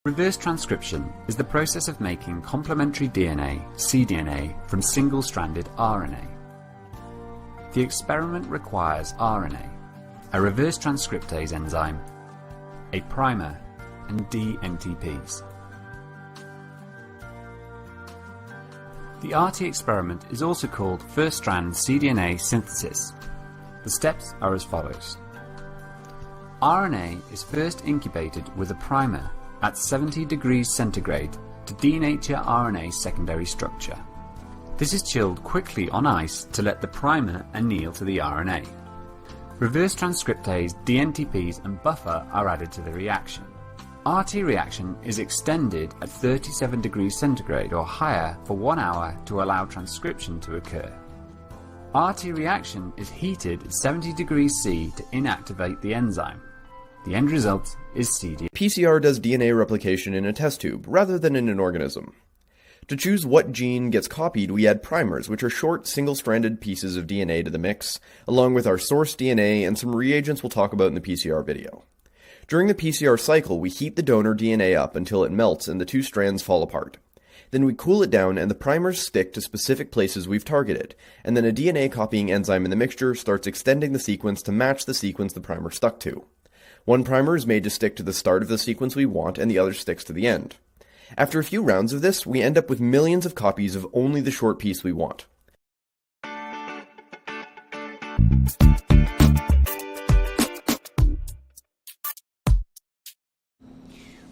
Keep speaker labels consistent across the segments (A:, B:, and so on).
A: Reverse transcription is the process of making complementary DNA, cDNA, from single-stranded RNA. The experiment requires RNA, a reverse transcriptase enzyme, a primer, and dNTPs. The RT experiment is also called first-strand cDNA synthesis. The steps are as follows. RNA is first incubated with a primer at 70 degrees centigrade to denature RNA's secondary structure. This is chilled quickly on ice to let the primer anneal to the RNA. Reverse transcriptase, dNTPs and buffer are added to the reaction. RT reaction is extended at 37 degrees centigrade or higher for 1 hour to allow transcription to occur. RT reaction is heated at 70 degrees C to inactivate the enzyme. The end result is cDNA.
B: PCR does DNA replication in a test tube rather than in an organism. To choose what gene gets copied, we add primers, which are short, single-stranded pieces of DNA to the mix, along with our source DNA and some reagents we'll talk about in the PCR video. During the PCR cycle, we heat the donor DNA up until it melts and the two strands fall apart. Then we cool it down and the primers stick to specific places we've targeted, and then a DNA copying enzyme in the mixture starts extending the sequence to match the sequence the primer stuck to. One primer is made to stick to the start of the sequence we want and the other sticks to the end. After a few rounds of this, we end up with millions of copies of only the short piece we want.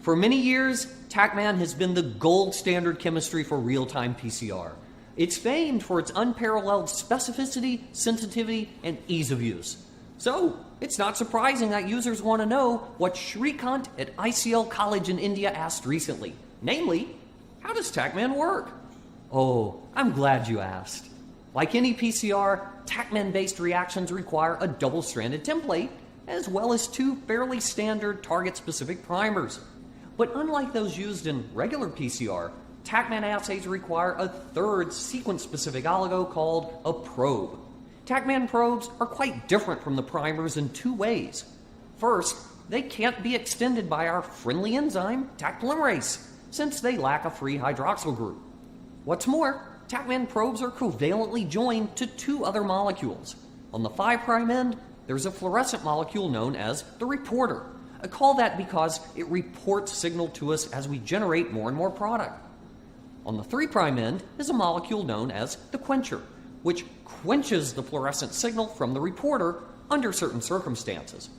C: For many years, TaqMan has been the gold standard chemistry for real-time PCR. It's famed for its unparalleled specificity, sensitivity, and ease of use. So, it's not surprising that users want to know what Shrikant at ICL College in India asked recently. Namely, how does TaqMan work? Oh, I'm glad you asked. Like any PCR, TaqMan-based reactions require a double-stranded template, as well as two fairly standard target-specific primers. But unlike those used in regular PCR, TaqMan assays require a third sequence-specific oligo called a probe. TaqMan probes are quite different from the primers in two ways. First, they can't be extended by our friendly enzyme, Taq polymerase, since they lack a free hydroxyl group. What's more, TaqMan probes are covalently joined to two other molecules. On the 5' end, there's a fluorescent molecule known as the reporter. I call that because it reports signal to us as we generate more and more product. On the 3' end is a molecule known as the quencher, which quenches the fluorescent signal from the reporter under certain circumstances.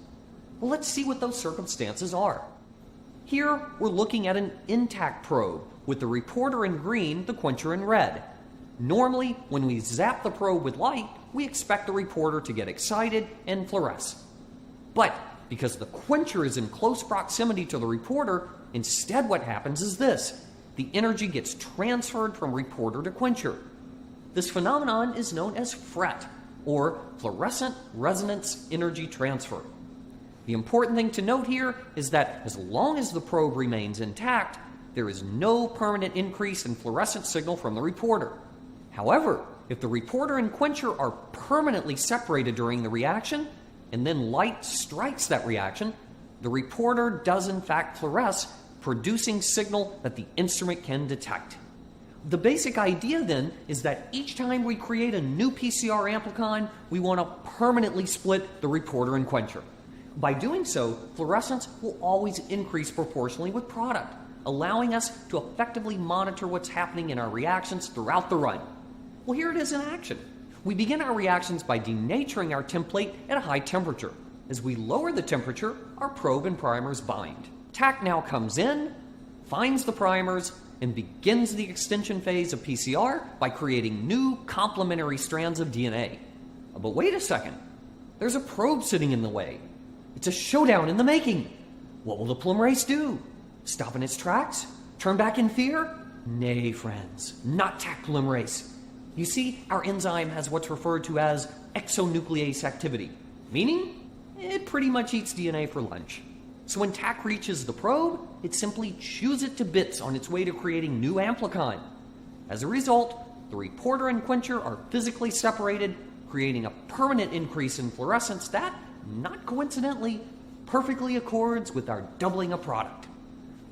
C: Well, let's see what those circumstances are. Here, we're looking at an intact probe, with the reporter in green, the quencher in red. Normally, when we zap the probe with light, we expect the reporter to get excited and fluoresce. But because the quencher is in close proximity to the reporter, instead what happens is this. The energy gets transferred from reporter to quencher. This phenomenon is known as FRET, or fluorescent resonance energy transfer. The important thing to note here is that as long as the probe remains intact, there is no permanent increase in fluorescent signal from the reporter. However, if the reporter and quencher are permanently separated during the reaction, and then light strikes that reaction, the reporter does in fact fluoresce, producing signal that the instrument can detect. The basic idea then is that each time we create a new PCR amplicon, we want to permanently split the reporter and quencher. By doing so, fluorescence will always increase proportionally with product, allowing us to effectively monitor what's happening in our reactions throughout the run. Well, here it is in action. We begin our reactions by denaturing our template at a high temperature. As we lower the temperature, our probe and primers bind. Taq now comes in, finds the primers, and begins the extension phase of PCR by creating new complementary strands of DNA. But wait a second, there's a probe sitting in the way. It's a showdown in the making. What will the polymerase do? Stop in its tracks? Turn back in fear? Nay, friends, not Taq polymerase. You see, our enzyme has what's referred to as exonuclease activity, meaning it pretty much eats DNA for lunch. So when Taq reaches the probe, it simply chews it to bits on its way to creating new amplicon. As a result, the reporter and quencher are physically separated, creating a permanent increase in fluorescence that, not coincidentally, perfectly accords with our doubling of product.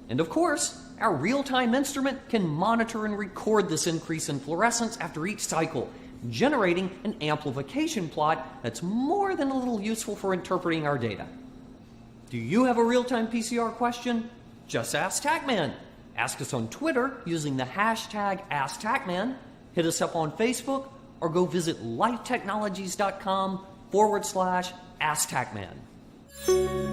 C: And of course, our real-time instrument can monitor and record this increase in fluorescence after each cycle, generating an amplification plot that's more than a little useful for interpreting our data. Do you have a real-time PCR question? Just ask TACMan. Ask us on Twitter using the hashtag AskTACMan, hit us up on Facebook, or go visit lifetechnologies.com/AskTACMan.